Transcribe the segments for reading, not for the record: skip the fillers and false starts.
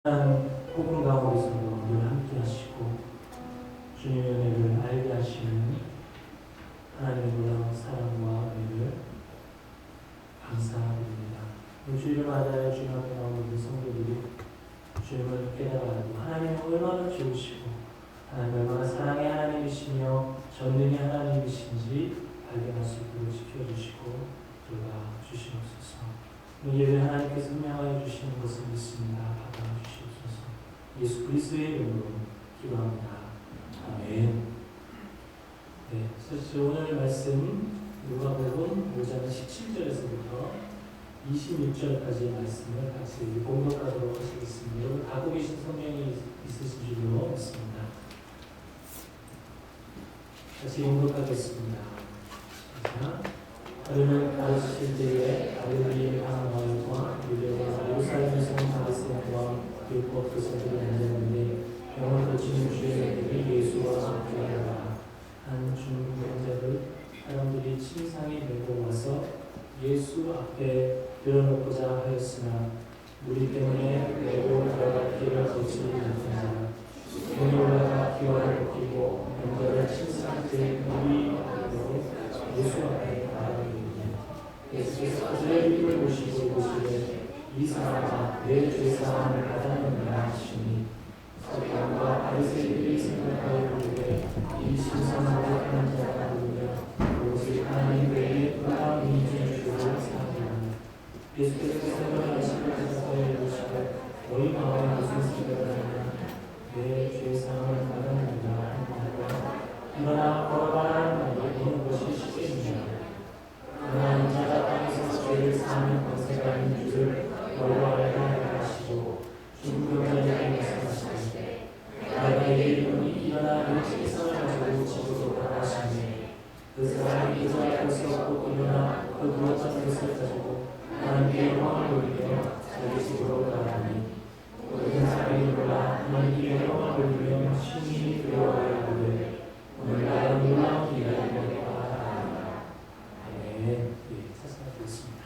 복음 가운데서도 늘 함께 하시고 주님의 은혜를 알게 하시는 하나님의 놀라운 사랑과 은혜를 감사드립니다. 주일마다 주님 앞에 나오는 우리 성도들이 주님을 깨달아가고 하나님은 얼마나 좋으시고 하나님 얼마나 사랑의 하나님이시며 전능의 하나님이신지 발견할 수 있도록 지켜주시고 돌봐 주시옵소서. 예배 하나님께서 명하여 주시는 것을 믿습니다. 받아주시옵소서. 예수 그리스도의 이름으로 기도합니다. 아멘. 네, 사실 오늘 말씀 누가복음 5장 17절에서부터 26절까지의 말씀을 같이 공독하도록 하시겠습니다. 여러분 갖고 계신 성경이 있으신 줄로 믿습니다. 같이 공독하겠습니다. 자, 그는 가르치실 때에 갈릴리의 강마을과 유대와 예루살렘에서 온 바리새인과 율법 교사들이 앉았는데 병을 고치는 주의자들이 예수와 함께하더라. 한 중국 병자를 사람들이 침상에 메고 와서 예수 앞에 들어놓고자 하였으나 무리 때문에 메고 들어갈 길을 거치지 못한 자라. 돈이 올라가 기와를 벗기고 병자를 침상에 무리 앞으로 예수 앞에 예수께서 그들의 입을 보시고 이르시되 이 사람아 내 죄사함을 받았느니라 하시니 서기관과 바리새인들이 생각하여 이르되 이 신성하고 하는 자가 누구냐 오직 하나님 외에 또 다른 이인의 주를 사하느냐. 예수께서 설명하시고 대답하여 이르시되 너희 마음에 무슨 생각을 하느냐 내 죄사함을 받았느니라 하느니라. 그러나 걸어가라는 말이 어느 것이 쉽겠느냐. 그러나 자가 땅에서 죄를 사하는 권세가 있는 줄을 너희가 알게 하시고 중국 병자에게 말씀하시되 내가 내게 이르노니 일어나 네 책상을 가지고 집으로 돌아가시니 그 사람이 그 자리에서 곧 일어나 그 누웠던 것을 가지고 하나님께 영광을 돌리며 자기 집으로 돌아가니 모든 사람이 일어나 하나님께 영광을 돌리며 신이 두려워하여 이르되 오늘날 놀라운 일이 있노라. 네, 사사하겠습니다.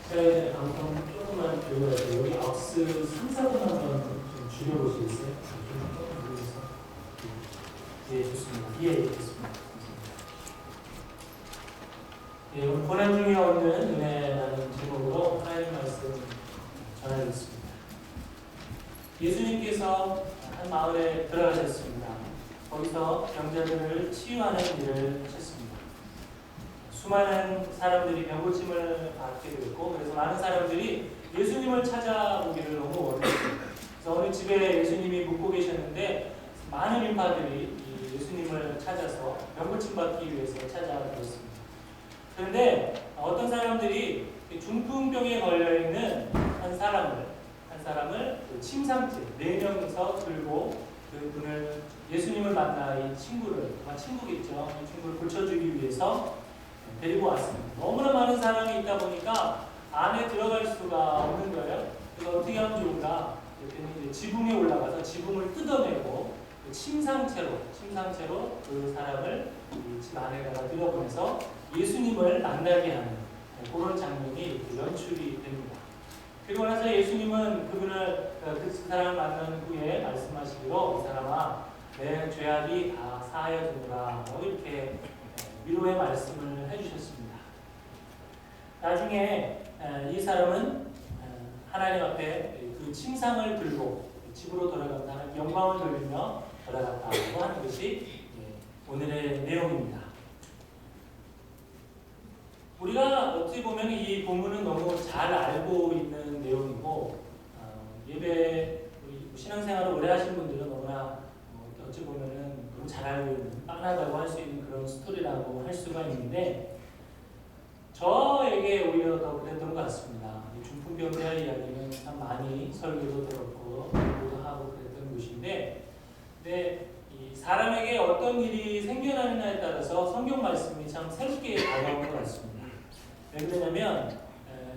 제가 이제 방송 조금만 줄여가지고 여기 억스 3, 4분 한번 좀 줄여보시겠어요? 조금 줄여서. 예, 좋습니다. 이해했습니다. 예, 오늘 고난 중에 얻는 은혜라는 제목으로 하나님 말씀 전하겠습니다. 예수님께서 한 마을에 들어가셨습니다. 거기서 병자들을 치유하는 일을 하셨습니다. 수많은 사람들이 병고침을 받게 되었고 그래서 많은 사람들이 예수님을 찾아오기를 너무 원했습니다. 그래서 어느 집에 예수님이 묵고 계셨는데 많은 인파들이 예수님을 찾아서 병고침 받기 위해서 찾아들었습니다. 그런데 어떤 사람들이 중풍병에 걸려있는 한 사람을 침상째 4명이서 들고 그분을 예수님을 만나 이 친구를 아마 친구겠죠. 이 친구를 고쳐주기 위해서 데리고 왔습니다. 너무나 많은 사람이 있다 보니까 안에 들어갈 수가 없는 거예요. 그래서 어떻게 하면 좋을까? 그랬더니 지붕에 올라가서 지붕을 뜯어내고 침상채로 그 사람을 집 안에다가 들여보내서 예수님을 만나게 하는 그런 장면이 연출이 됩니다. 그리고 나서 예수님은 그 사람을 만난 후에 말씀하시기로 이 사람아 내 죄악이 다 사하여지노라 이렇게 위로의 말씀을 해주셨습니다. 나중에 이 사람은 하나님 앞에 그 침상을 들고 집으로 돌아간다, 영광을 돌리며 돌아갔다고 하는 것이 오늘의 내용입니다. 우리가 어찌 보면 이 본문은 너무 잘 알고 있는 내용이고 예배 신앙생활을 오래 하신 분들은 너무나 어찌 보면은 너무 잘 알고 있는 뻔하다고 할 수 있는 그런 스토리라고 할 수가 있는데 저에게 오히려 더 그랬던 것 같습니다. 중풍병자 이야기는 참 많이 설교도 들었고 공부도 하고 그랬던 것인데 근데 이 사람에게 어떤 일이 생겨나느냐에 따라서 성경 말씀이 참 새롭게 다가오는 것 같습니다. 왜 그러냐면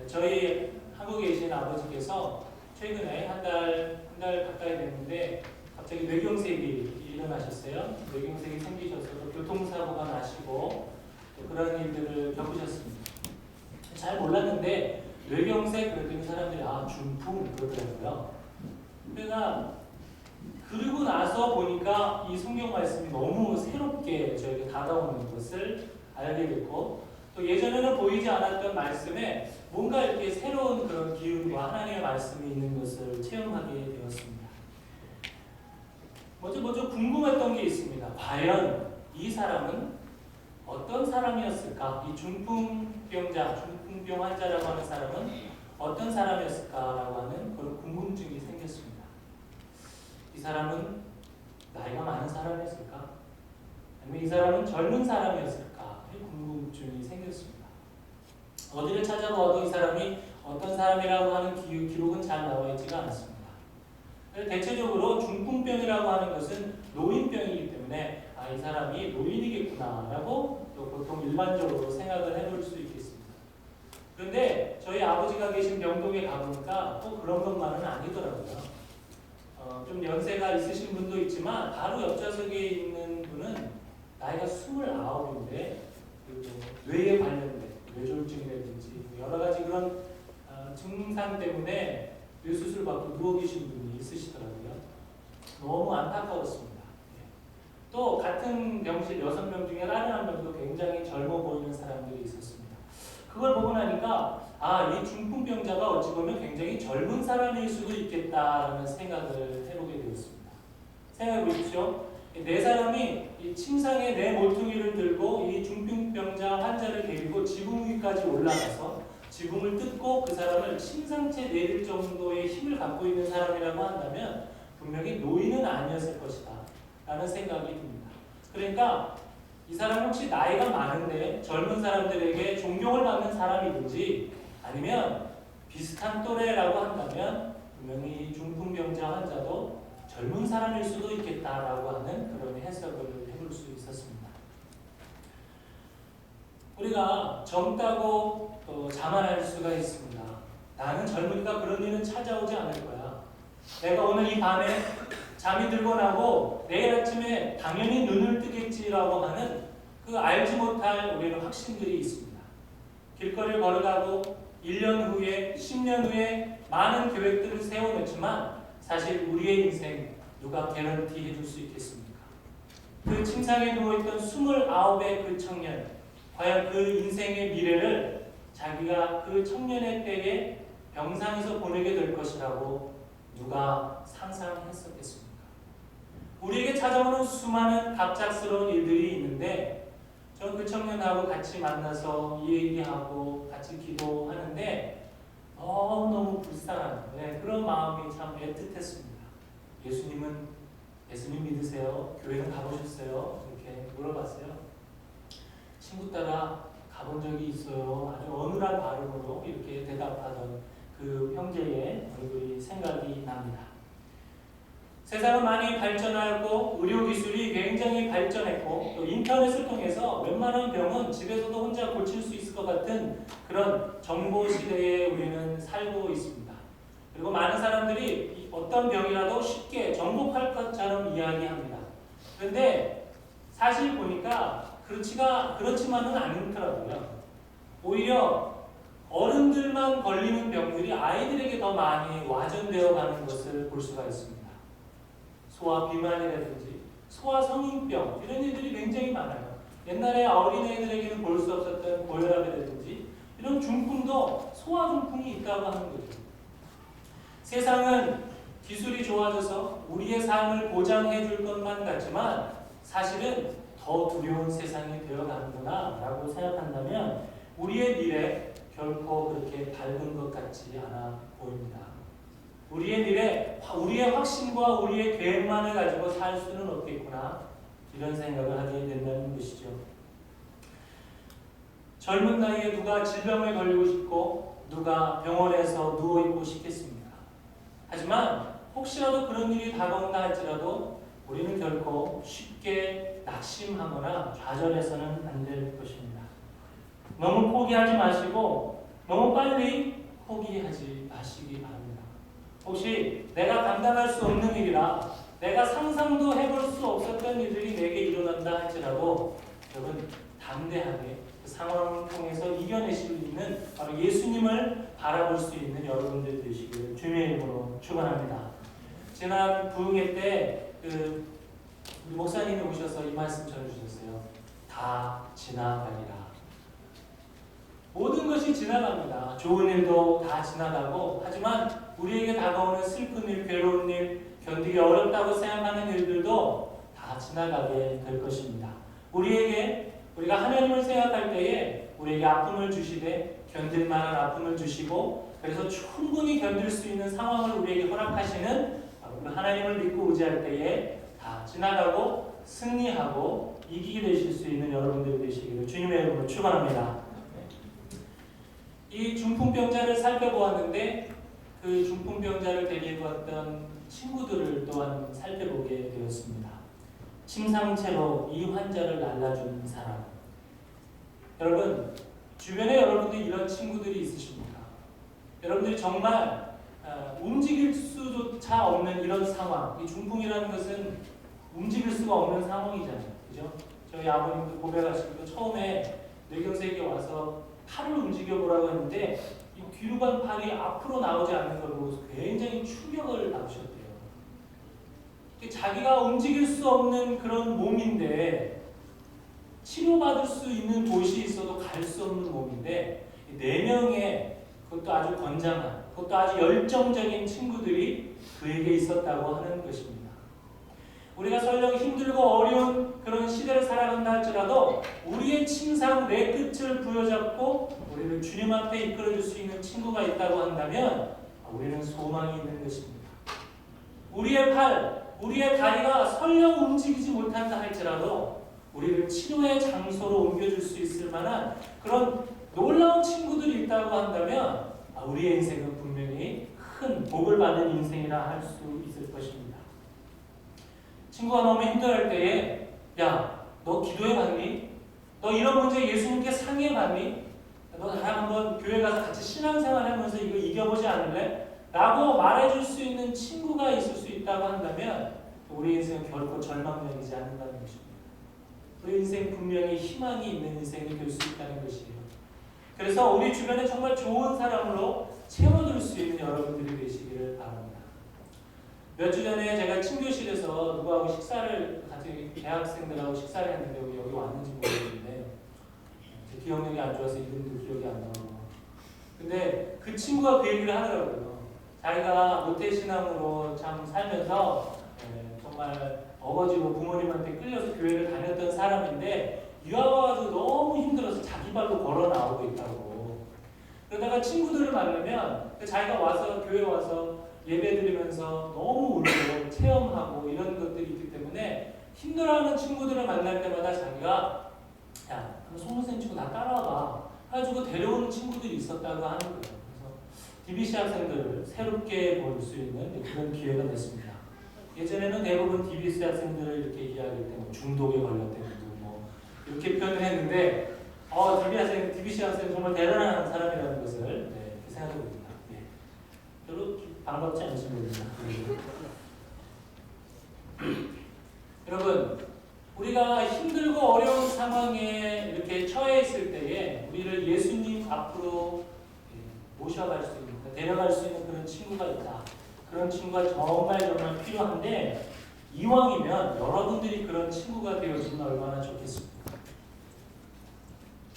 저희 한국에 계신 아버지께서 최근에 한 달 가까이 됐는데 갑자기 뇌경색이 일어나셨어요. 뇌경색이 생기셔서 교통사고가 나시고 그런 일들을 겪으셨습니다. 잘 몰랐는데 뇌경색 그랬더니 사람들이 중풍 그러더라고요. 그러니까 그리고 나서 보니까 이 성경 말씀이 너무 새롭게 저에게 다가오는 것을 알게 됐고, 또 예전에는 보이지 않았던 말씀에 뭔가 이렇게 새로운 그런 기운과 하나님의 말씀이 있는 것을 체험하게 되었습니다. 먼저 궁금했던 게 있습니다. 과연 이 사람은 어떤 사람이었을까? 이 중풍병자, 중풍병 환자라고 하는 사람은 어떤 사람이었을까라고 하는 그런 궁금증이 생겼습니다. 이 사람은 나이가 많은 사람이었을까? 아니면 이 사람은 젊은 사람이었을까? 궁금증이 생겼습니다. 어디를 찾아보아도 이 사람이 어떤 사람이라고 하는 기록은 잘 나와 있지가 않습니다. 대체적으로 중풍병이라고 하는 것은 노인병이기 때문에 이 사람이 노인이겠구나라고 보통 일반적으로 생각을 해볼 수 있겠습니다. 그런데 저희 아버지가 계신 명동에 가보니까 또 그런 것만은 아니더라고요. 좀 연세가 있으신 분도 있지만 바로 옆좌석에 있는 분은 나이가 29인데 뇌에 관련된 뇌졸중이라든지 여러 가지 그런 증상 때문에 뇌수술 받고 누워 계신 분이 있으시더라고요. 너무 안타까웠습니다. 또 같은 병실 6명 중에 다른 한 명도 굉장히 젊어 보이는 사람들이 있었습니다. 그걸 보고 나니까 이 중풍병자가 어찌 보면 굉장히 젊은 사람일 수도 있겠다라는 생각을 해보게 되었습니다. 생각해 보십시오. 네 사람이 이 침상에 네 모퉁이를 들고 이 중풍병자 환자를 데리고 지붕 위까지 올라가서 지붕을 뜯고 그 사람을 침상채 내릴 정도의 힘을 갖고 있는 사람이라고 한다면 분명히 노인은 아니었을 것이다 라는 생각이 듭니다. 그러니까 이 사람 혹시 나이가 많은데 젊은 사람들에게 존경을 받는 사람이든지 아니면 비슷한 또래라고 한다면 분명히 중풍병자 환자도 젊은 사람일 수도 있겠다라고 하는 그런 해석을 해볼 수 있었습니다. 우리가 젊다고 자만할 수가 있습니다. 나는 젊으니까 그런 일은 찾아오지 않을 거야. 내가 오늘 이 밤에 잠이 들고 나고 내일 아침에 당연히 눈을 뜨겠지라고 하는 그 알지 못할 우리는 확신들이 있습니다. 길거리를 걸어가고 1년 후에 10년 후에 많은 계획들을 세워놓지만 사실 우리의 인생 누가 개런티 해줄 수 있겠습니까? 그 침상에 누워있던 29의 그 청년, 과연 그 인생의 미래를 자기가 그 청년의 때에 병상에서 보내게 될 것이라고 누가 상상했었겠습니까? 우리에게 찾아오는 수많은 갑작스러운 일들이 있는데 저는 그 청년하고 같이 만나서 이 얘기하고 같이 기도하는데 너무 불쌍한 그런 마음이 참 애틋했습니다. 예수님 믿으세요? 교회는 가보셨어요? 이렇게 물어봤어요. 친구 따라 가본 적이 있어요. 아주 어눌한 발음으로 이렇게 대답하던 그 형제의 얼굴이 생각이 납니다. 세상은 많이 발전하고 의료기술이 굉장히 발전했고 또 인터넷을 통해서 웬만한 병은 집에서도 혼자 고칠 수 있을 것 같은 그런 정보시대에 우리는 살고 있습니다. 그리고 많은 사람들이 어떤 병이라도 쉽게 정복할 것처럼 이야기합니다. 그런데 사실 보니까 그렇지만은 않더라고요. 오히려 어른들만 걸리는 병들이 아이들에게 더 많이 와전되어 가는 것을 볼 수가 있습니다. 소아 비만이라든지 소아 성인병 이런 일들이 굉장히 많아요. 옛날에 어린애들에게는 볼 수 없었던 고혈압이라든지 이런 중풍도 소아 중풍이 있다고 하는 거죠. 세상은 기술이 좋아져서 우리의 삶을 보장해 줄 것만 같지만 사실은 더 두려운 세상이 되어가는구나 라고 생각한다면 우리의 미래 결코 그렇게 밝은 것 같지 않아 보입니다. 우리의 미래, 우리의 확신과 우리의 계획만을 가지고 살 수는 없겠구나 이런 생각을 하게 된다는 것이죠. 젊은 나이에 누가 질병에 걸리고 싶고 누가 병원에서 누워있고 싶겠습니까? 하지만 혹시라도 그런 일이 다가온다 할지라도 우리는 결코 쉽게 낙심하거나 좌절해서는 안 될 것입니다. 너무 포기하지 마시고 너무 빨리 포기하지 마시기 바랍니다. 혹시 내가 감당할 수 없는 일이라 내가 상상도 해볼 수 없었던 일들이 내게 일어난다 할지라도 여러분 담대하게 그 상황을 통해서 이겨내실 수 있는 바로 예수님을 바라볼 수 있는 여러분들 되시기를 주님의 이름으로 축원합니다. 지난 부흥회 때 우리 목사님이 오셔서 이 말씀 전해주셨어요. 다 지나가리라. 모든 것이 지나갑니다. 좋은 일도 다 지나가고, 하지만 우리에게 다가오는 슬픈 일, 괴로운 일, 견디기 어렵다고 생각하는 일들도 다 지나가게 될 것입니다. 우리가 하나님을 생각할 때에 우리에게 아픔을 주시되 견딜 만한 아픔을 주시고, 그래서 충분히 견딜 수 있는 상황을 우리에게 허락하시는 하나님을 믿고 의지할 때에 다 지나가고 승리하고 이기게 되실 수 있는 여러분들이 되시기를 주님의 이름으로 축원합니다. 이 중풍병자를 살펴보았는데 그 중풍병자를 데리고 왔던 친구들을 또한 살펴보게 되었습니다. 침상채로 이 환자를 날라준 사람. 여러분, 주변에 여러분들이 이런 친구들이 있으십니까? 여러분들이 정말 움직일 수조차 없는 이런 상황. 이 중풍이라는 것은 움직일 수가 없는 상황이잖아요. 그죠? 저희 아버님도 고백하시기도 처음에 뇌경색이 와서 팔을 움직여보라고 했는데 이 뒤로 간 팔이 앞으로 나오지 않는 걸 보고서 굉장히 충격을 받으셨대요. 자기가 움직일 수 없는 그런 몸인데 치료받을 수 있는 곳이 있어도 갈 수 없는 몸인데 4명의 그것도 아주 건장한, 그것도 아주 열정적인 친구들이 그에게 있었다고 하는 것입니다. 우리가 설령 힘들고 어려운 그런 시대를 살아간다 할지라도 우리의 침상 내 끝을 부여잡고 우리를 주님 앞에 이끌어줄 수 있는 친구가 있다고 한다면 우리는 소망이 있는 것입니다. 우리의 팔, 우리의 다리가 설령 움직이지 못한다 할지라도 우리를 치료의 장소로 옮겨줄 수 있을 만한 그런 놀라운 친구들이 있다고 한다면 우리의 인생은 분명히 큰 복을 받는 인생이라 할 수 있을 것입니다. 친구가 너무 힘들어할 때에 야, 너 기도해봤니? 너 이런 문제 예수님께 상의해봤니? 너 나랑 한번 교회 가서 같이 신앙생활 하면서 이거 이겨보지 않을래? 라고 말해줄 수 있는 친구가 있을 수 있다고 한다면 우리 인생은 결코 절망적이지 않는다는 것입니다. 우리 인생 분명히 희망이 있는 인생이 될 수 있다는 것이에요. 그래서 우리 주변에 정말 좋은 사람으로 채워줄 수 있는 여러분들이 되시기를 바랍니다. 몇 주 전에 제가 친교실에서 누구하고 식사를 같이 대학생들하고 식사를 했는데 여기 왔는지 모르겠는데 제 기억력이 안 좋아서 이름도 기억이 안 나고 근데 그 친구가 그 얘기를 하더라고요. 자기가 모태신앙으로 참 살면서 정말 어거지로 부모님한테 끌려서 교회를 다녔던 사람인데 유아와도 너무 힘들어서 자기 발로 걸어 나오고 있다고. 그러다가 친구들을 만나면 자기가 와서 교회 와서 예배드리면서 너무 울고 체험하고 이런 것들이 있기 때문에 힘들어하는 친구들을 만날 때마다 자기가 야, 그럼 송선생 친구 다 따라와봐 해가지고 데려오는 친구들이 있었다고 하는 거예요. 그래서 DBC 학생들을 새롭게 볼 수 있는 그런 기회가 됐습니다. 예전에는 대부분 DBC 학생들을 이렇게 이야기할 때 뭐 중독에 걸렸다는 뭐 이렇게 표현을 했는데 DBC 학생 정말 대단한 사람이라는 것을 이렇게 생각해 봅니다. 별로 반갑지 않으십니다. 여러분, 우리가 힘들고 어려운 상황에 이렇게 처해 있을 때에 우리를 예수님 앞으로 모셔갈 수 있는, 데려갈 수 있는 그런 친구가 있다. 그런 친구가 정말 필요한데 이왕이면 여러분들이 그런 친구가 되어주면 얼마나 좋겠습니까?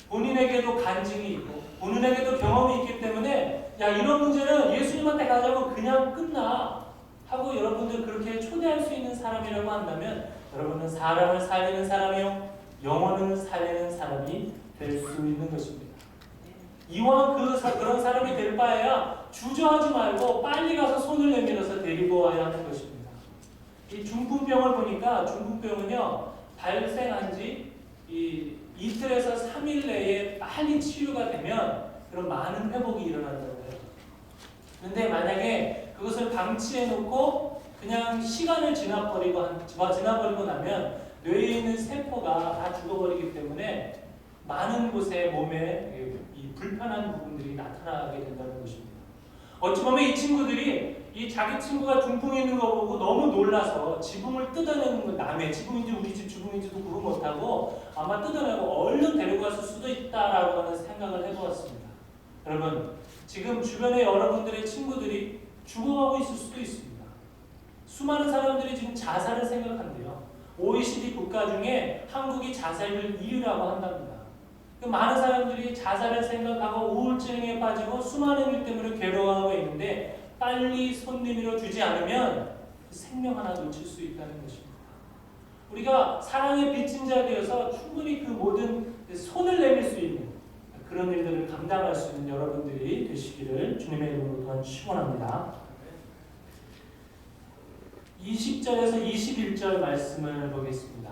본인에게도 간증이 있고 본인에게도 경험이 있기 때문에 야, 이런 문제는 예수님한테 가자고 그냥 끝나 하고 여러분들 그렇게 초대할 수 있는 사람이라고 한다면 여러분은 사람을 살리는 사람이요 영혼을 살리는 사람이 될 수 있는 것입니다. 이왕 그런 사람이 될 바에야 주저하지 말고 빨리 가서 손을 내밀어서 데리고 와야 하는 것입니다. 이 중풍병을 보니까 중풍병은요 발생한 지 이틀에서 3일 내에 빨리 치유가 되면 그런 많은 회복이 일어난다고 해요. 그런데 만약에 그것을 방치해 놓고 그냥 시간을 지나버리고 나면 뇌에 있는 세포가 다 죽어버리기 때문에 많은 곳에 몸에 이 불편한 부분들이 나타나게 된다는 것입니다. 어찌 보면 이 친구들이 이 자기 친구가 중풍이 있는 거 보고 너무 놀라서 지붕을 뜯어내는 거, 남의 지붕인지 우리 집 지붕인지도 구분 못하고 아마 뜯어내고 얼른 데리고 갔을 수도 있다라고 하는 생각을 해보았습니다. 여러분, 지금 주변에 여러분들의 친구들이 죽어가고 있을 수도 있습니다. 수많은 사람들이 지금 자살을 생각한대요. OECD 국가 중에 한국이 자살률 1위라고 한답니다. 많은 사람들이 자살을 생각하고 우울증에 빠지고 수많은 일 때문에 괴로워하고 있는데 빨리 손 내밀어 주지 않으면 생명 하나 놓칠 수 있다는 것입니다. 우리가 사랑의 빚진 자 되어서 충분히 그 모든 손을 내밀 수 있는 그런 일들을 감당할 수 있는 여러분들이 되시기를 주님의 이름으로 또한 축원합니다. 20절에서 21절 말씀을 보겠습니다.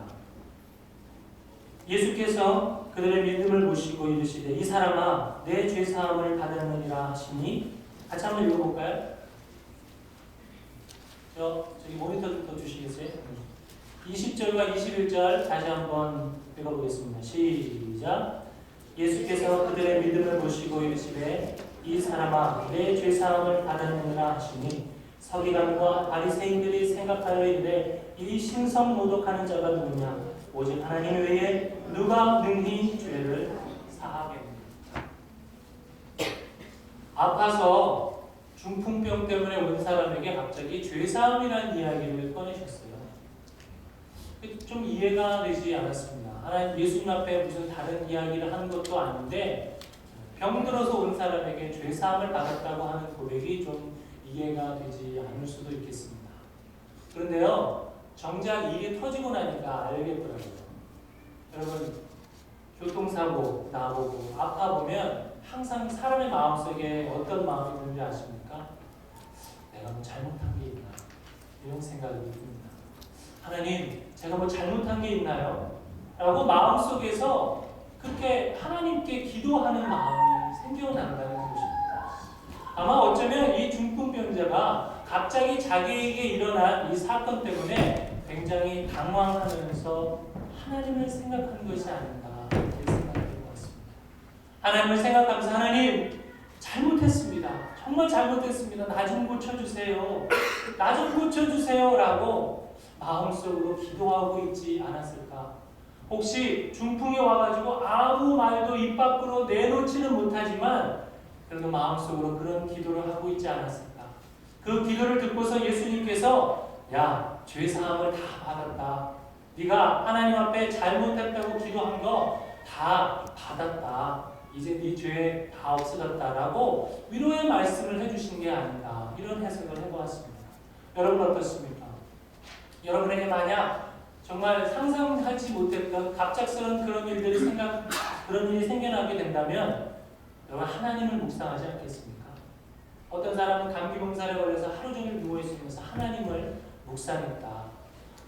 예수께서 그들의 믿음을 보시고 이르시되 이 사람아 내 죄사함을 받았느니라 하시니 같이 한번 읽어볼까요? 저기 모니터 좀 더 주시겠어요? 20절과 21절 다시 한번 읽어보겠습니다. 시작. 예수께서 그들의 믿음을 보시고 이르시되 이 사람아 내 죄사함을 받았느니라 하시니 서기관과 바리새인들이 생각하여 이르되 이 신성 모독하는 자가 누구냐 오직 하나님 외에 누가 능히 죄를 사하겠느냐. 아파서 중풍병 때문에 온 사람에게 갑자기 죄사함이라는 이야기를 꺼내셨어요. 좀 이해가 되지 않았습니다. 하나님 예수님 앞에 무슨 다른 이야기를 하는 것도 아닌데 병들어서 온 사람에게 죄사함을 받았다고 하는 고백이 좀 이해가 되지 않을 수도 있겠습니다. 그런데요, 정작 일이 터지고 나니까 알겠더라고요. 여러분, 교통사고 나보고 아파보면 항상 사람의 마음속에 어떤 마음이 드는지 아십니까? 내가 뭐 잘못한 게 있나? 이런 생각이 듭니다. 하나님, 제가 뭐 잘못한 게 있나요? 라고 마음속에서 그렇게 하나님께 기도하는 마음이 생겨난다는 것입니다. 아마 어쩌면 이 중풍병자가 갑자기 자기에게 일어난 이 사건 때문에 굉장히 당황하면서 하나님을 생각한 것이 아닌가 이렇게 생각할 것 같습니다. 하나님을 생각하면서 하나님 잘못했습니다. 정말 잘못했습니다. 나 좀 고쳐주세요. 나 좀 고쳐주세요 라고 마음속으로 기도하고 있지 않았을까? 혹시 중풍이 와가지고 아무 말도 입 밖으로 내놓지는 못하지만 그래도 마음속으로 그런 기도를 하고 있지 않았을까? 그 기도를 듣고서 예수님께서 야, 죄사함을 다 받았다. 네가 하나님 앞에 잘못했다고 기도한 거 다 받았다. 이제 네 죄 다 없어졌다라고 위로의 말씀을 해주신 게 아닌가 이런 해석을 해보았습니다. 여러분 어떻습니까? 여러분에게 만약 정말 상상하지 못했던 갑작스러운 그런 일이 생겨나게 된다면 여러분 하나님을 묵상하지 않겠습니까? 어떤 사람은 감기 병살에 걸려서 하루 종일 누워있으면서 하나님을 묵상했다.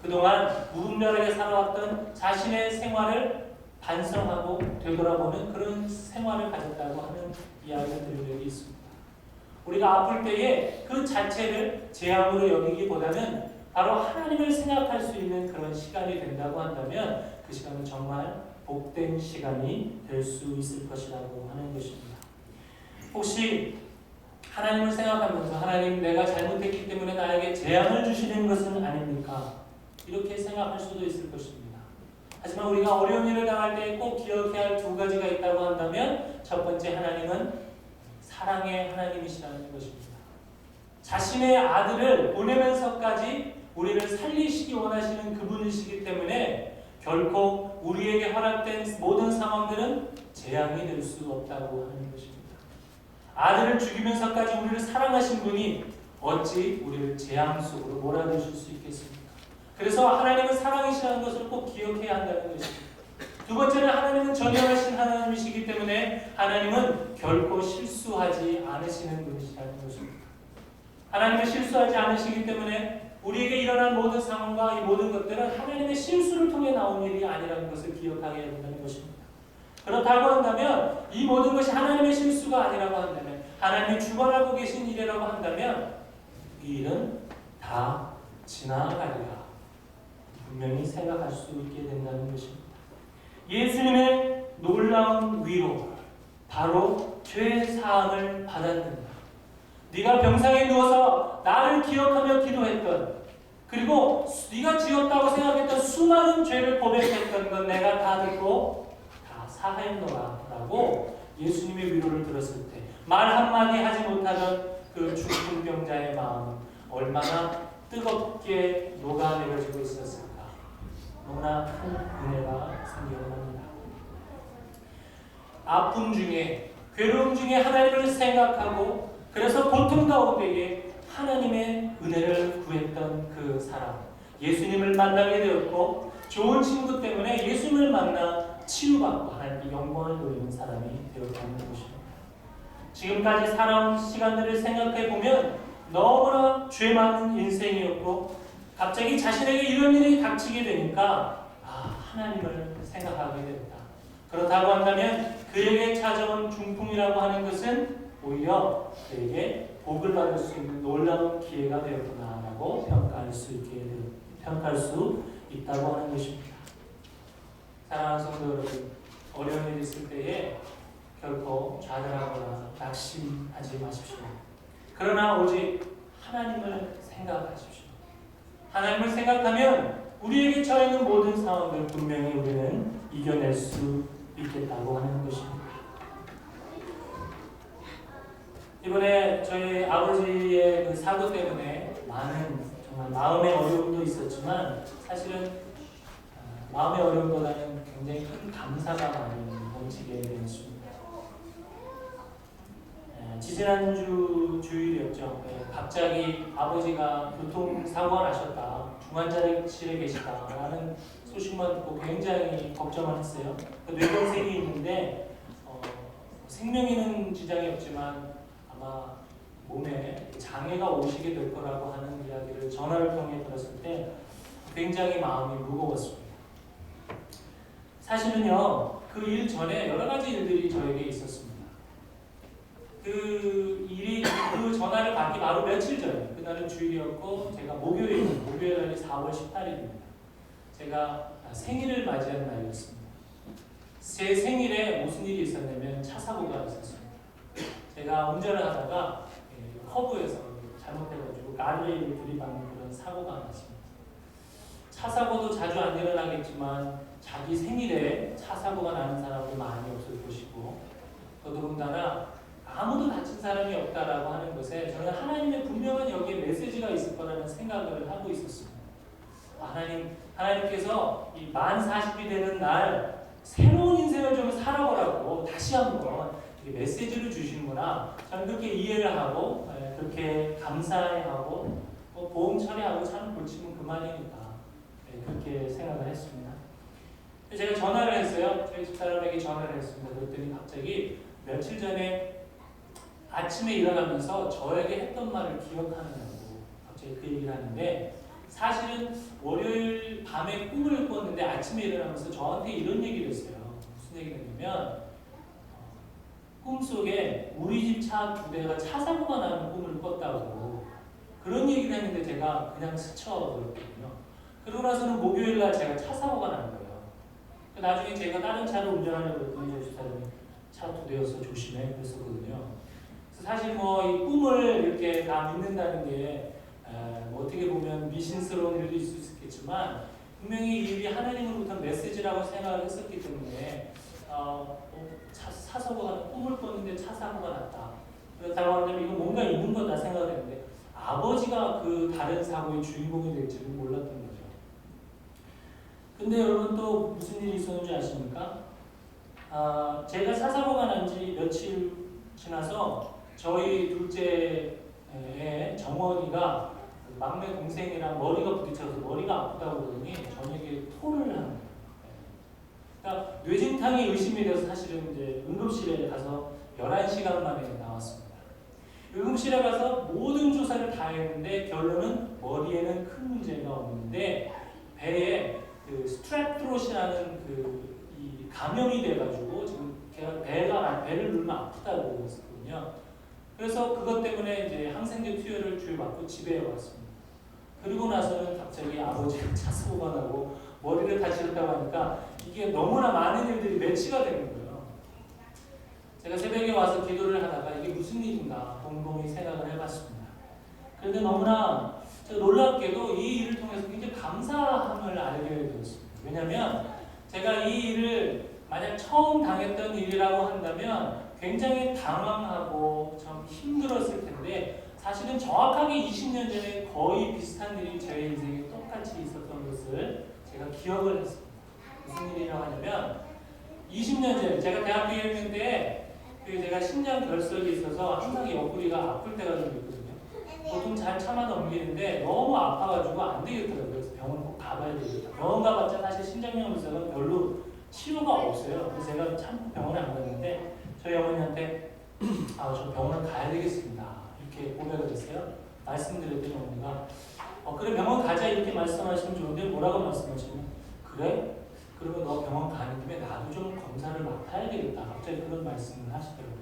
그동안 무분별하게 살아왔던 자신의 생활을 반성하고 되돌아보는 그런 생활을 가졌다고 하는 이야기를 들은 적이 있습니다. 우리가 아플 때에 그 자체를 재앙으로 여기기보다는 바로 하나님을 생각할 수 있는 그런 시간이 된다고 한다면 그 시간은 정말 복된 시간이 될 수 있을 것이라고 하는 것입니다. 혹시 하나님을 생각하면서 하나님 내가 잘못했기 때문에 나에게 재앙을 주시는 것은 아닙니까? 이렇게 생각할 수도 있을 것입니다. 하지만 우리가 어려운 일을 당할 때 꼭 기억해야 할 두 가지가 있다고 한다면 첫 번째 하나님은 사랑의 하나님이시라는 것입니다. 자신의 아들을 보내면서까지 우리를 살리시기 원하시는 그분이시기 때문에 결코 우리에게 허락된 모든 상황들은 재앙이 될 수 없다고 하는 것입니다. 아들을 죽이면서까지 우리를 사랑하신 분이 어찌 우리를 재앙 속으로 몰아넣으실 수 있겠습니까? 그래서 하나님은 사랑이시라는 것을 꼭 기억해야 한다는 것입니다. 두 번째는 하나님은 전능하신 하나님이시기 때문에 하나님은 결코 실수하지 않으시는 분이시라는 것입니다. 하나님은 실수하지 않으시기 때문에 우리에게 일어난 모든 상황과 이 모든 것들은 하나님의 실수를 통해 나온 일이 아니라는 것을 기억하게 된다는 것입니다. 그렇다고 한다면 이 모든 것이 하나님의 실수가 아니라고 한다면 하나님이 주관하고 계신 일이라고 한다면 이 일은 다 지나가리라 분명히 생각할 수 있게 된다는 것입니다. 예수님의 놀라운 위로 바로 죄 사함을 받았는다. 네가 병상에 누워서 나를 기억하며 기도했던, 그리고 네가 지었다고 생각했던 수많은 죄를 고백했던 건 내가 다 듣고 다 사하였노라 라고 예수님의 위로를 들었을 때 말 한마디 하지 못하던 그 중풍병자의 마음은 얼마나 뜨겁게 녹아내려지고 있었을까. 너무나 큰 은혜가 생기곤 합니다. 아픔 중에, 괴로움 중에 하나님을 생각하고 그래서 고통 가운데에 하나님의 은혜를 구했던 그 사람, 예수님을 만나게 되었고 좋은 친구 때문에 예수님을 만나 치유받고 하나님의 영광을 누리는 사람이 되었다는 것입니다. 지금까지 살아온 시간들을 생각해 보면 너무나 죄 많은 인생이었고 갑자기 자신에게 이런 일이 닥치게 되니까 하나님을 생각하게 됐다. 그렇다고 한다면 그에게 찾아온 중풍이라고 하는 것은 오히려 그에게 복을 받을 수 있는 놀라운 기회가 되었구나라고 평가할 수 있다고 하는 것입니다. 사랑하는 성도 여러분, 어려운 일이 있을 때에 결코 좌절하거나 낙심하지 마십시오. 그러나 오직 하나님을 생각하십시오. 하나님을 생각하면 우리에게 처해있는 모든 상황을 분명히 우리는 이겨낼 수 있겠다고 하는 것입니다. 이번에 저희 아버지의 그 사고 때문에 많은 정말 마음의 어려움도 있었지만 사실은 마음의 어려움보다는 굉장히 큰 감사가 많이 넘치게 되었습니다. 지지난주 주일이었죠. 갑자기 아버지가 교통사고가 나셨다, 중환자실에 계시다라는 소식만 듣고 굉장히 걱정을 했어요. 뇌경색이 있는데 생명에는 지장이 없지만 아마 몸에 장애가 오시게 될 거라고 하는 이야기를 전화를 통해 들었을 때 굉장히 마음이 무거웠습니다. 사실은요, 그 일 전에 여러 가지 일들이 저에게 있었습니다. 그 전화를 받기 바로 며칠 전에, 그날은 주일이었고 제가 목요일 날이 4월 18일입니다. 제가 생일을 맞이한 날이었습니다. 제 생일에 무슨 일이 있었냐면 차 사고가 있었습니다. 제가 운전을 하다가 커브에서 잘못해가지고 가드레일을 들이받는 그런 사고가 났습니다. 차 사고도 자주 안 일어나겠지만 자기 생일에 차 사고가 나는 사람도 많이 없을 것이고 더더군다나 아무도 다친 사람이 없다라고 하는 것에 저는 하나님의 분명한 여기에 메시지가 있을 거라는 생각을 하고 있었습니다. 하나님께서 이 만 40이 되는 날 새로운 인생을 좀 살아보라고 다시 한번 메시지를 주시는구나. 저는 그렇게 이해를 하고 그렇게 감사해하고 보험 처리하고 차는 고치면 그만이니까 그렇게 생각을 했습니다. 제가 전화를 했어요. 저희 집사람에게 전화를 했습니다. 그랬더니 갑자기 며칠 전에 아침에 일어나면서 저에게 했던 말을 기억하느냐고 갑자기 그 얘기를 하는데, 사실은 월요일 밤에 꿈을 꿨는데 아침에 일어나면서 저한테 이런 얘기를 했어요. 무슨 얘기를 했냐면 꿈속에 우리 집 차 2대가 차 사고가 나는 꿈을 꿨다고 그런 얘기를 했는데 제가 그냥 스쳐들었거든요. 그러고 나서는 목요일날 제가 차 사고가 난 거예요. 나중에 제가 다른 차를 운전하려고 했더니 저희 집사람이 차 2대여서 조심해 그랬었거든요. 사실 이 꿈을 이렇게 다 믿는다는 게 어떻게 보면 미신스러운 일도 있을 수 있겠지만 분명히 이 일이 하나님으로부터 메시지라고 생각을 했었기 때문에 차 사고가 꿈을 꿨는데 차 사고가 났다. 그렇다고 한다면 이거 뭔가 있는 거다 생각을 했는데 아버지가 그 다른 사고의 주인공이 될지는 몰랐던 거죠. 근데 여러분 또 무슨 일이 있었는지 아십니까? 제가 차 사고가 난 지 며칠 지나서 저희 둘째의 정원이가 막내 동생이랑 머리가 부딪혀서 머리가 아프다고 그러더니 저녁에 토를 하는 거예요. 그러니까 뇌진탕이 의심이 돼서 사실은 이제 응급실에 가서 11시간 만에 나왔습니다. 응급실에 가서 모든 조사를 다 했는데 결론은 머리에는 큰 문제가 없는데 배에 그 스트랩트롯이라는 이 감염이 돼가지고 지금 배를 누르면 아프다고 그랬었거든요. 그래서 그것 때문에 이제 항생제 투여를 주입받고 집에 왔습니다. 그리고 나서는 갑자기 아버지가 차 사고가 나고 머리를 다치셨다고 하니까 이게 너무나 많은 일들이 매치가 되는 거예요. 제가 새벽에 와서 기도를 하다가 이게 무슨 일인가 곰곰이 생각을 해봤습니다. 그런데 너무나 놀랍게도 이 일을 통해서 굉장히 감사함을 알게 되었습니다. 왜냐하면 제가 이 일을 만약 처음 당했던 일이라고 한다면 굉장히 당황하고 좀 힘들었을 텐데 사실은 정확하게 20년 전에 거의 비슷한 일이 제 인생에 똑같이 있었던 것을 제가 기억을 했습니다. 무슨 일이라고 하냐면 20년 전에 제가 대학교 1학년 때 제가 신장 결석이 있어서 항상 옆구리가 아플 때가 좀 있거든요. 보통 잘 참아 넘기는데 너무 아파가지고 안 되겠더라고요. 그래서 병원 꼭 가봐야 되겠다. 병원 가봤자 사실 신장염 결석은 별로 치료가 없어요. 그래서 제가 참고 병원에 안 갔는데 저희 어머니한테 저 병원을 가야 되겠습니다. 이렇게 고백을 했어요. 말씀드렸더니 어머니가 그래 병원 가자 이렇게 말씀하시면 좋은데 뭐라고 말씀하시면 그래? 그러면 너 병원 가는 김에 나도 좀 검사를 맡아야 되겠다. 갑자기 그런 말씀을 하시더라고요.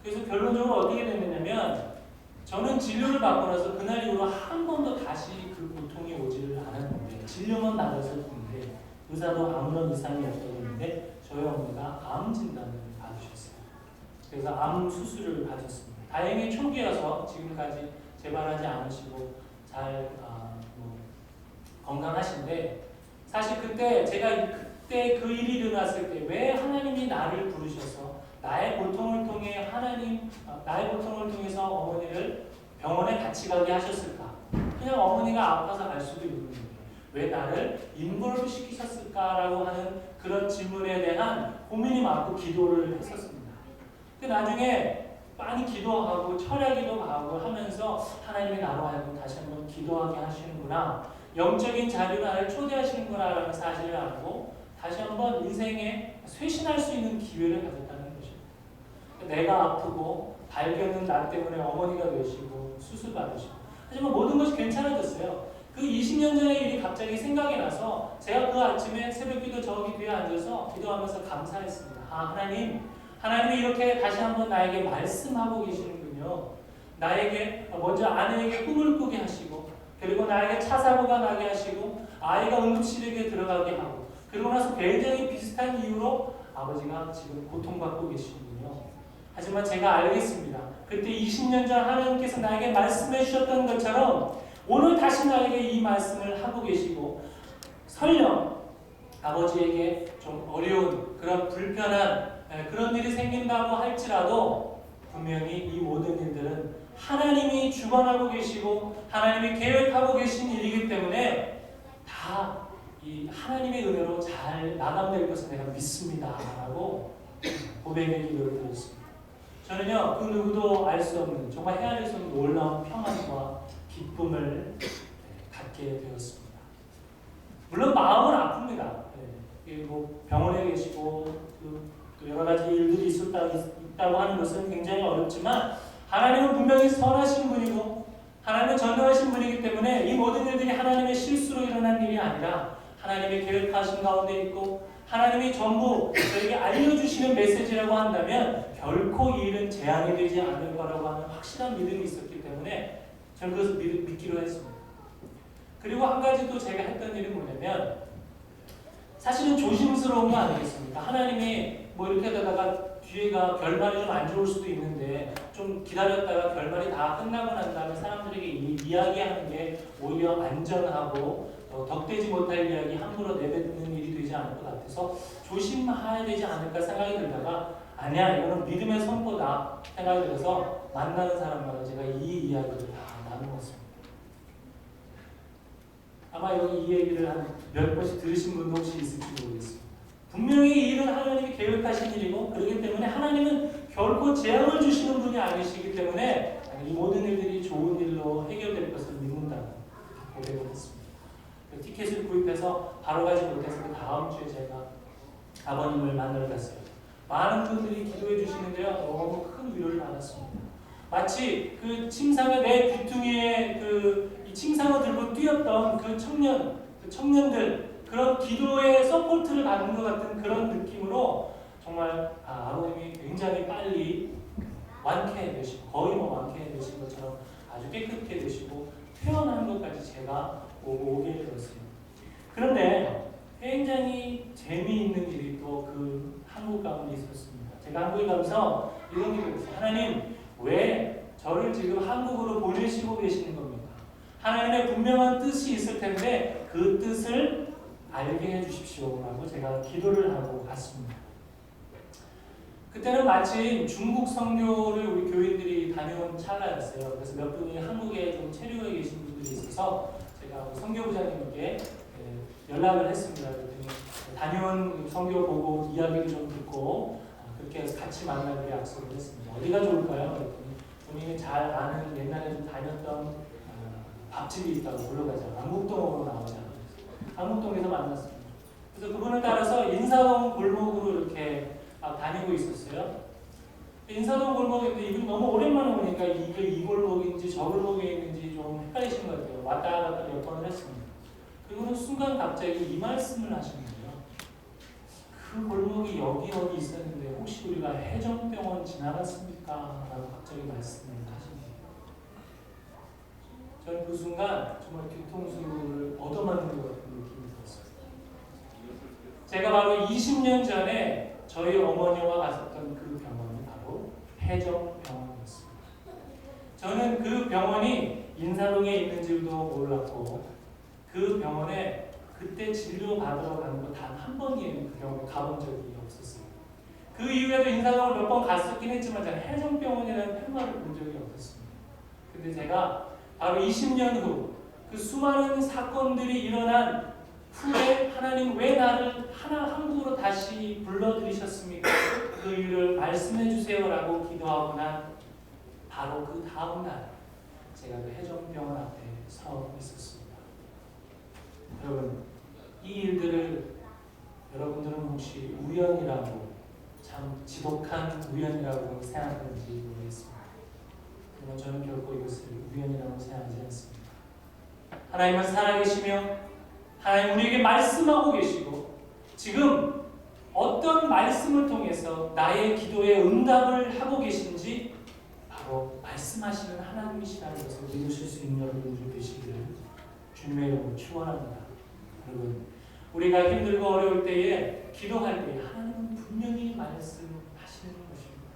그래서 결론적으로 어떻게 됐느냐면 저는 진료를 받고 나서 그날 이후로 한 번도 다시 그 고통이 오지를 않았는데 진료만 나갔을 뿐인데 의사도 아무런 이상이 없다고 했는데 저희 어머니가 암 진단을 받으셨어요. 그래서 암 수술을 받았습니다. 다행히 초기여서 지금까지 재발하지 않으시고 잘 건강하신데 사실 그때 그 일이 일어났을 때 왜 하나님이 나를 부르셔서 나의 고통을 통해서 어머니를 병원에 같이 가게 하셨을까? 그냥 어머니가 아파서 갈 수도 있는데 왜 나를 인볼브 시키셨을까라고 하는 그런 질문에 대한 고민이 많고 기도를 했었습니다. 근데 나중에 많이 기도하고 철야기도 하고 하면서 하나님이 나로 하여금 다시 한번 기도하게 하시는구나, 영적인 자리로 나를 초대하시는구나라는 사실을 알고 다시 한번 인생에 쇄신할 수 있는 기회를 가졌다는 것입니다. 내가 아프고 발견은 나 때문에 어머니가 되시고 수술 받으시고 하지만 모든 것이 괜찮아졌어요. 그 20년 전의 일이 갑자기 생각이 나서 제가 그 아침에 새벽기도 저기 뒤에 앉아서 기도하면서 감사했습니다. 하나님이 이렇게 다시 한번 나에게 말씀하고 계시는군요. 나에게 먼저 아내에게 꿈을 꾸게 하시고 그리고 나에게 차 사고가 나게 하시고 아이가 응급실에 들어가게 하고 그리고 나서 굉장히 비슷한 이유로 아버지가 지금 고통받고 계시는군요. 하지만 제가 알겠습니다. 그때 20년 전 하나님께서 나에게 말씀해 주셨던 것처럼 오늘 다시 나에게 이 말씀을 하고 계시고 설령 아버지에게 좀 어려운 그런 불편한 그런 일이 생긴다고 할지라도 분명히 이 모든 일들은 하나님이 주관하고 계시고 하나님이 계획하고 계신 일이기 때문에 다 이 하나님의 은혜로 잘 마감될 것을 내가 믿습니다 라고 고백의 기도를 드렸습니다. 저는요 그 누구도 알 수 없는 정말 헤아릴 수 없는 놀라운 평안과 기쁨을 갖게 되었습니다. 물론 마음은 아픕니다. 뭐 병원에 계시고 또 여러 가지 일들이 있다고 하는 것은 굉장히 어렵지만 하나님은 분명히 선하신 분이고 하나님은 전능하신 분이기 때문에 이 모든 일들이 하나님의 실수로 일어난 일이 아니라 하나님의 계획하신 가운데 있고 하나님이 전부 저에게 알려주시는 메시지라고 한다면 결코 이 일은 재앙이 되지 않을 거라고 하는 확실한 믿음이 있었기 때문에 저는 그것을 믿기로 했습니다. 그리고 한 가지 또 제가 했던 일이 뭐냐면 사실은 조심스러운 거 아니겠습니까? 하나님이 뭐 이렇게 하다가 뒤에가 결말이 좀 안 좋을 수도 있는데 좀 기다렸다가 결말이 다 끝나고 난 다음에 사람들에게 이야기하는 게 오히려 안전하고 덕되지 못할 이야기 함부로 내뱉는 일이 되지 않을 것 같아서 조심해야 되지 않을까 생각이 들다가 아니야 이거는 믿음의 선포다 생각이 들어서 만나는 사람마다 제가 이 이야기를 다 나누었습니다. 아마 여기 이 얘기를 한 10번씩 들으신 분도 혹시 있을지 모르겠습니다. 분명히 이 일은 하나님이 계획하신 일이고 그렇기 때문에 하나님은 결코 재앙을 주시는 분이 아니시기 때문에 이 모든 일들이 좋은 일로 해결될 것을 믿는다고 고백을 했습니다. 티켓을 구입해서 바로 가지 못해서 그 다음 주에 제가 아버님을 만나러 갔어요. 많은 분들이 기도해 주시는데요. 너무 큰 위로를 받았습니다. 마치 그 침상에 내 귀퉁이에 이 침상을 들고 뛰었던 그 청년들 그런 기도의 서포트를 받는 것 같은 그런 느낌으로 정말 아버님이 굉장히 빨리 완쾌되시고 거의 완쾌되신 것처럼 아주 깨끗해 되시고 퇴원하는 것까지 제가 오게 되었어요. 그런데 굉장히 재미있는 일이 또 그 한국 가운데 있었습니다. 제가 한국에 가면서 이런 기도를 했어요. 하나님 왜 저를 지금 한국으로 보내시고 계시는 겁니다. 하나님의 분명한 뜻이 있을 텐데 그 뜻을 알게 해주십시오라고 제가 기도를 하고 갔습니다. 그때는 마침 중국 선교를 우리 교인들이 다녀온 찰나였어요. 그래서 몇 분이 한국에 좀 체류해 계신 분들이 있어서 제가 선교부장님께 연락을 했습니다. 그랬더니 다녀온 선교 보고 이야기를 좀 듣고 그렇게 해서 같이 만나기로 약속을 했습니다. 어디가 좋을까요? 그랬더니 본인이 잘 아는 옛날에 좀 다녔던 밥집이 있다고 불러가자. 안국동으로 나오자. 안국동에서 만났습니다. 그래서 그분을 따라서 인사동 골목으로 이렇게 다니고 있었어요. 인사동 골목인데 이분 너무 오랜만에 오니까 이게 이 골목인지 저 골목에 있는지 좀 헷갈리신 것 같아요. 왔다 갔다 몇 번을 했습니다. 그리고는 순간 갑자기 이 말씀을 하시는 거예요. 그 골목이 여기 있었는데 혹시 우리가 해정병원 지나갔습니까? 라고 갑자기 말씀을 하시는 거예요. 저는 그 순간 정말 뒤통수를 얻어맞는 것 같은 느낌이 들었어요. 제가 바로 20년 전에 저희 어머니와 갔었던 그 병원이 바로 해정병원이었습니다. 저는 그 병원이 인사동에 있는 줄도 몰랐고 그 병원에 그때 진료받으러 가는 거 단 한 번이에요. 그 병원에 가본 적이 없었어요. 그 이후에도 인사동을 몇 번 갔었긴 했지만 저는 해정병원이라는 팻말을 본 적이 없었습니다. 근데 제가 바로 20년 후 그 수많은 사건들이 일어난 후에 하나님 왜 나를 한국으로 다시 불러들이셨습니까? 그 이유를 말씀해 주세요라고 기도하고 난 바로 그 다음 날 제가 그 해정병원 앞에 서 있었습니다. 여러분, 이 일들을 여러분들은 혹시 우연이라고 참 지독한 우연이라고 생각하는지 모르겠습니다. 그러나 저는 결코 이것을 우연이라고 생각하지 않습니다. 하나님은 살아계시며 하나님 우리에게 말씀하고 계시고 지금 어떤 말씀을 통해서 나의 기도에 응답을 하고 계신지 바로 말씀하시는 하나님이시라는 것을 믿으실 수 있는 여러분들 되시기를 주님의 이름으로 축원합니다. 여러분, 우리가 힘들고 어려울 때에 기도할 때에 하나님은 분명히 말씀하시는 것입니다.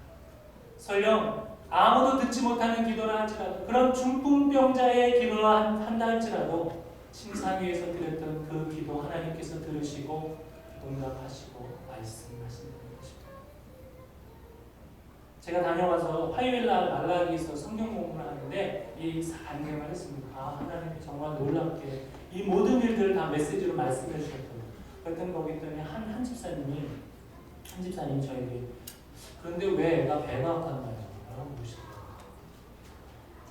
설령 아무도 듣지 못하는 기도라 할지라도 그런 중풍병자의 기도라 한다 할지라도 침상 위에서 드렸던 그 기도 하나님께서 들으시고 응답하시고 말씀하시는 것입니다. 제가 다녀와서 화요일날 말라기에서 성경 공부를 하는데 이 반경을 했습니다. 하나님이 정말 놀랍게 이 모든 일들을 다 메시지로 말씀해 주셨더라고요. 그랬더니 거기 있더니 한 집사님이 저에게 그런데 왜 애가 배가 아팠나요? 라고 물으시더라고요.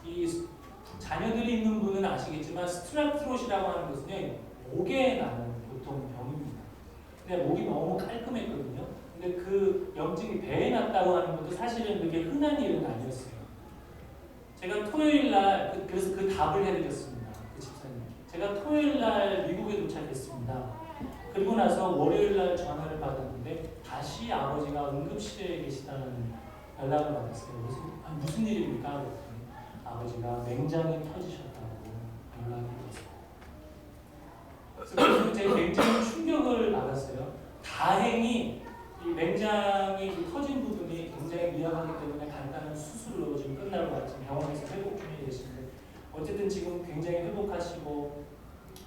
이 자녀들이 있는 분은 아시겠지만 스트랍트롯이라고 하는 것은요 목에 나는 보통 병입니다. 근데 목이 너무 깔끔했거든요. 근데 그 염증이 배에 났다고 하는 것도 사실은 그게 흔한 일은 아니었어요. 제가 토요일날 그래서 그 답을 해드렸습니다. 그 집사님. 제가 토요일날 미국에 도착했습니다. 그리고 나서 월요일날 전화를 받았는데 다시 아버지가 응급실에 계시다는 연락을 받았어요. 그래서 무슨 일입니까? 그랬더니 아버지가 맹장이 터지셨다고 연락이 왔어요. 그래서 제가 굉장히 충격을 받았어요. 다행히 이 맹장이 터진 부분이 굉장히 미약하기 때문에 간단한 수술로 지금 끝나고 지금 병원에서 회복 중에 계신데 어쨌든 지금 굉장히 회복하시고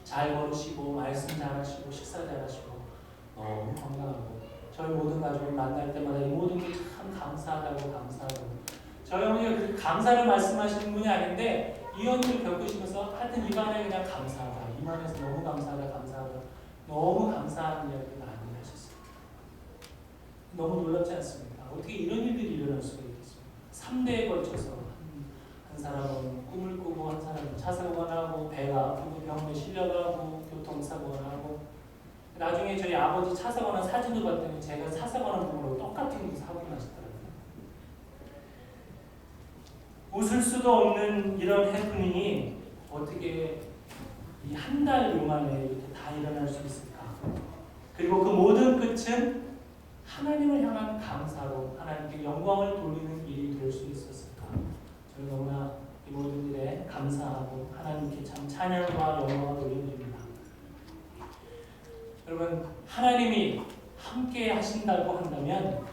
잘 걸으시고 말씀 잘하시고 식사 잘하시고 너무 건강하고 저희 모든 가족을 만날 때마다 이 모든 게 참 감사하다고 저희 어머니가 그 감사를 말씀하시는 분이 아닌데 이 언니를 겪으시면서 하여튼 입안에 그냥 감사하다 입안에서 너무 감사하다 너무 감사한 이야기를 많이 하셨어요. 너무 놀랍지 않습니까? 어떻게 이런 일들이 일어날 수가 있겠습니까? 3대에 걸쳐서 한 사람은 꿈을 꾸고 한 사람은 차사고가 나고 배가 아프고 병원에 실려가고 교통사고가 나고 나중에 저희 아버지 차사고 난 사진도 봤더니 제가 차사고 난 부분으로 똑같은 사고가 나셨더라고요. 웃을 수도 없는 이런 해프닝이 어떻게 이 한 달 요만에 이렇게 다 일어날 수 있을까? 그리고 그 모든 끝은 하나님을 향한 감사로 하나님께 영광을 돌리는 일이 될 수 있었을까? 저는 너무나 이 모든 일에 감사하고 하나님께 참 찬양과 영광을 올려드립니다. 여러분, 하나님이 함께 하신다고 한다면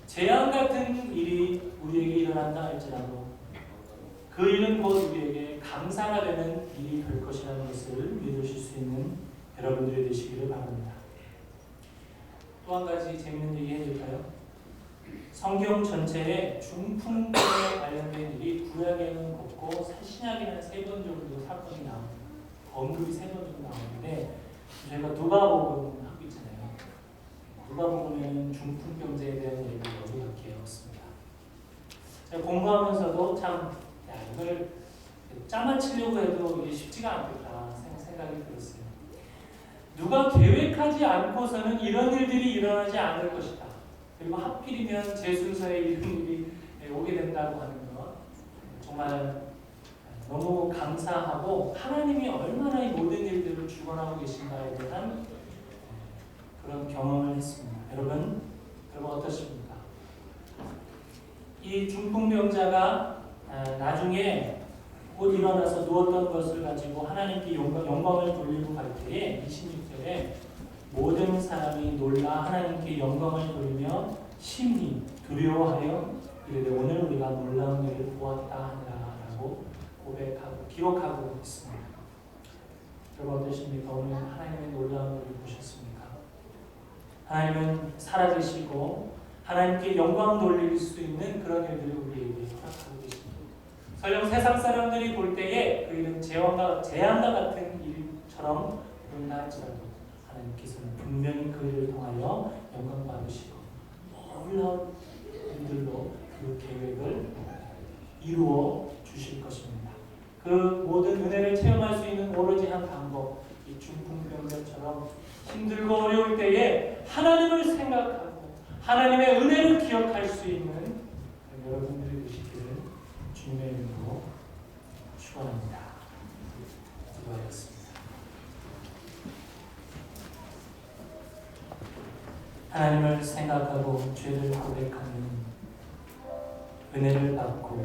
재앙 같은 일이 우리에게 일어난다 할지라도 그 일은 곧 우리에게 감사가 되는 일이 될 것이라는 것을 믿으실 수 있는 여러분들이 되시기를 바랍니다. 또 한 가지 재미있는 얘기 해줄까요? 성경 전체에 중풍병에 관련된 일이 구약에는 없고 신약에는 3번 정도 사건이 나옵니다. 언급이 3번 정도 나오는데 저희가 누가복음 하고 있잖아요. 누가복음에는 중풍병자에 대한 얘기를 여기밖에 없습니다. 제가 공부하면서도 참 이걸 짜맞추려고 해도 이게 쉽지가 않겠다 생각이 들었어요. 누가 계획하지 않고서는 이런 일들이 일어나지 않을 것이다. 그리고 하필이면 제 순서에 이런 일이 오게 된다고 하는 것 정말 너무 감사하고 하나님이 얼마나 이 모든 일들을 주관하고 계신가에 대한 그런 경험을 했습니다. 여러분 어떠십니까? 이 중풍병자가 나중에 곧 일어나서 누웠던 것을 가지고 하나님께 영광을 돌리고 갈 때에 26절에 모든 사람이 놀라 하나님께 영광을 돌리며 심히 두려워하여 이르되 오늘 우리가 놀라운 일을 보았다 하니라라고 고백하고 기록하고 있습니다. 여러분 어떠십니까? 오늘 하나님의 놀라운 일을 보셨습니까? 하나님은 살아계시고 하나님께 영광 돌릴 수 있는 그런 일들을 우리에게 허락하고 계십니다. 설령 세상 사람들이 볼 때에 그 일은 재앙과 같은 일처럼 보인다 할지라도 하나님께서는 분명히 그 일을 통하여 영광 받으시고 놀라운 일들로 그 계획을 이루어 주실 것입니다. 그 모든 은혜를 체험할 수 있는 오로지 한 방법, 이 중풍병자처럼 힘들고 어려울 때에 하나님을 생각하고 하나님의 은혜를 기억할 수 있는 여러분들이 되시기를 주님의 이름으로 축원합니다. 기도하겠습니다. 하나님을 생각하고 죄를 고백하는 은혜를 받고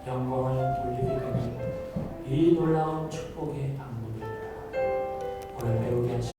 영광을 돌리게 되는 이 놀라운 축복